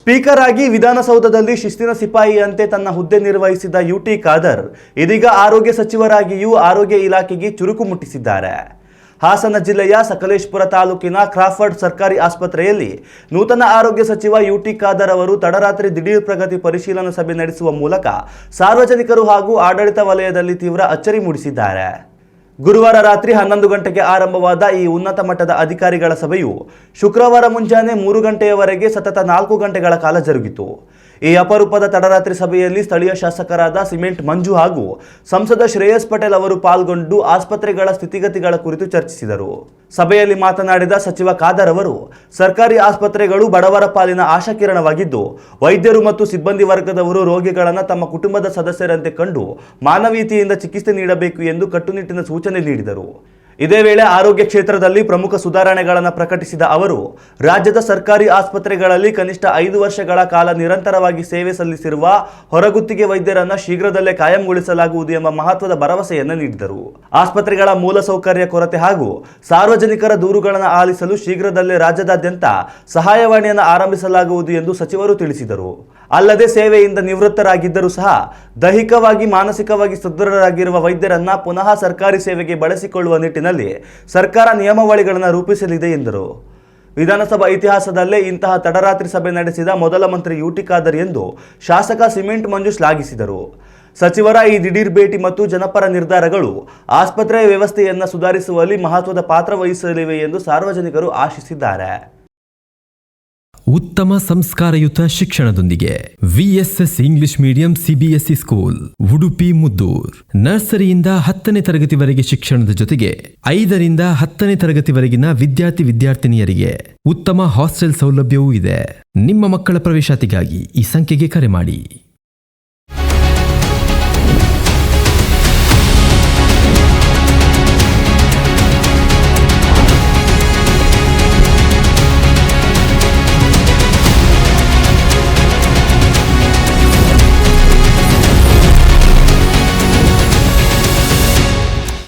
Speaker ಆಗಿ ವಿಧಾನಸೌಧದಲ್ಲಿ ಶಿಸ್ತಿನ ಸಿಪಾಯಿಯಂತೆ ತನ್ನ ಹುದ್ದೆ ನಿರ್ವಹಿಸಿದ ಯುಟಿ ಖಾದರ್ ಇದೀಗ ಆರೋಗ್ಯ ಸಚಿವರಾಗಿಯೂ ಆರೋಗ್ಯ ಇಲಾಖೆಗೆ ಚುರುಕು ಮುಟ್ಟಿಸಿದ್ದಾರೆ. ಹಾಸನ ಜಿಲ್ಲೆಯ ಸಕಲೇಶಪುರ ತಾಲೂಕಿನ ಕ್ರಾಫರ್ಡ್ ಸರ್ಕಾರಿ ಆಸ್ಪತ್ರೆಯಲ್ಲಿ ನೂತನ ಆರೋಗ್ಯ ಸಚಿವ ಯುಟಿ ಖಾದರ್ ಅವರು ತಡರಾತ್ರಿ ದಿಢೀರ್ ಪ್ರಗತಿ ಪರಿಶೀಲನಾ ಸಭೆ ನಡೆಸುವ ಮೂಲಕ ಸಾರ್ವಜನಿಕರು ಹಾಗೂ ಆಡಳಿತ ವಲಯದಲ್ಲಿ ತೀವ್ರ ಅಚ್ಚರಿ ಮೂಡಿಸಿದ್ದಾರೆ. ಗುರುವಾರ ರಾತ್ರಿ 11 ಗಂಟೆಗೆ ಆರಂಭವಾದ ಈ ಉನ್ನತ ಮಟ್ಟದ ಅಧಿಕಾರಿಗಳ ಸಭೆಯು ಶುಕ್ರವಾರ ಮುಂಜಾನೆ 3 ಗಂಟೆಯವರೆಗೆ ಸತತ 4 ಗಂಟೆಗಳ ಕಾಲ ಜರುಗಿತು. ಈ ಅಪರೂಪದ ತಡರಾತ್ರಿ ಸಭೆಯಲ್ಲಿ ಸ್ಥಳೀಯ ಶಾಸಕರಾದ ಸಿಮೆಂಟ್ ಮಂಜು ಹಾಗೂ ಸಂಸದ ಶ್ರೇಯಸ್ ಪಟೇಲ್ ಅವರು ಪಾಲ್ಗೊಂಡು ಆಸ್ಪತ್ರೆಗಳ ಸ್ಥಿತಿಗತಿಗಳ ಕುರಿತು ಚರ್ಚಿಸಿದರು. ಸಭೆಯಲ್ಲಿ ಮಾತನಾಡಿದ ಸಚಿವ ಖಾದರ್ ಅವರು, ಸರ್ಕಾರಿ ಆಸ್ಪತ್ರೆಗಳು ಬಡವರ ಪಾಲಿನ ಆಶಾಕಿರಣವಾಗಿದ್ದು, ವೈದ್ಯರು ಮತ್ತು ಸಿಬ್ಬಂದಿ ವರ್ಗದವರು ರೋಗಿಗಳನ್ನು ತಮ್ಮ ಕುಟುಂಬದ ಸದಸ್ಯರಂತೆ ಕಂಡು ಮಾನವೀಯತೆಯಿಂದ ಚಿಕಿತ್ಸೆ ನೀಡಬೇಕು ಎಂದು ಕಟ್ಟುನಿಟ್ಟಿನ ಸೂಚನೆ ನೀಡಿದರು. ಇದೇ ವೇಳೆ ಆರೋಗ್ಯ ಕ್ಷೇತ್ರದಲ್ಲಿ ಪ್ರಮುಖ ಸುಧಾರಣೆಗಳನ್ನು ಪ್ರಕಟಿಸಿದ ಅವರು, ರಾಜ್ಯದ ಸರ್ಕಾರಿ ಆಸ್ಪತ್ರೆಗಳಲ್ಲಿ ಕನಿಷ್ಠ 5 ವರ್ಷಗಳ ಕಾಲ ನಿರಂತರವಾಗಿ ಸೇವೆ ಸಲ್ಲಿಸಿರುವ ಹೊರಗುತ್ತಿಗೆ ವೈದ್ಯರನ್ನು ಶೀಘ್ರದಲ್ಲೇ ಕಾಯಂಗೊಳಿಸಲಾಗುವುದು ಎಂಬ ಮಹತ್ವದ ಭರವಸೆಯನ್ನು ನೀಡಿದರು. ಆಸ್ಪತ್ರೆಗಳ ಮೂಲಸೌಕರ್ಯ ಕೊರತೆ ಹಾಗೂ ಸಾರ್ವಜನಿಕರ ದೂರುಗಳನ್ನು ಆಲಿಸಲು ಶೀಘ್ರದಲ್ಲೇ ರಾಜ್ಯದಾದ್ಯಂತ ಸಹಾಯವಾಣಿಯನ್ನು ಆರಂಭಿಸಲಾಗುವುದು ಎಂದು ಸಚಿವರು ತಿಳಿಸಿದರು. ಅಲ್ಲದೆ ಸೇವೆಯಿಂದ ನಿವೃತ್ತರಾಗಿದ್ದರೂ ಸಹ ದೈಹಿಕವಾಗಿ ಮಾನಸಿಕವಾಗಿ ಸದೃಢರಾಗಿರುವ ವೈದ್ಯರನ್ನ ಪುನಃ ಸರ್ಕಾರಿ ಸೇವೆಗೆ ಬಳಸಿಕೊಳ್ಳುವ ನಿಟ್ಟಿನಲ್ಲಿ ಸರ್ಕಾರ ನಿಯಮಾವಳಿಗಳನ್ನು ರೂಪಿಸಲಿದೆ ಎಂದರು. ವಿಧಾನಸಭಾ ಇತಿಹಾಸದಲ್ಲೇ ಇಂತಹ ತಡರಾತ್ರಿ ಸಭೆ ನಡೆಸಿದ ಮೊದಲ ಮಂತ್ರಿ ಯುಟಿ ಖಾದರ್ ಎಂದು ಶಾಸಕ ಸಿಮೆಂಟ್ ಮಂಜು ಶ್ಲಾಘಿಸಿದರು. ಸಚಿವರ ಈ ದಿಢೀರ್ ಭೇಟಿ ಮತ್ತು ಜನಪರ ನಿರ್ಧಾರಗಳು ಆಸ್ಪತ್ರೆಯ ವ್ಯವಸ್ಥೆಯನ್ನು ಸುಧಾರಿಸುವಲ್ಲಿ ಮಹತ್ವದ ಪಾತ್ರ ವಹಿಸಲಿವೆ ಎಂದು ಸಾರ್ವಜನಿಕರು ಆಶಿಸಿದ್ದಾರೆ. ಉತ್ತಮ ಸಂಸ್ಕಾರಯುತ ಶಿಕ್ಷಣದೊಂದಿಗೆ VSS English medium CBSE school Udupi Muddur. ನರ್ಸರಿಯಿಂದ 10ನೇ ತರಗತಿವರೆಗೆ ಶಿಕ್ಷಣದ ಜೊತೆಗೆ 5ರಿಂದ 10ನೇ ತರಗತಿವರೆಗಿನ ವಿದ್ಯಾರ್ಥಿನಿಯರಿಗೆ ಉತ್ತಮ ಹಾಸ್ಟೆಲ್ ಸೌಲಭ್ಯವೂ ಇದೆ. ನಿಮ್ಮ ಮಕ್ಕಳ ಪ್ರವೇಶಾತಿಗಾಗಿ ಈ ಸಂಖ್ಯೆಗೆ ಕರೆ ಮಾಡಿ.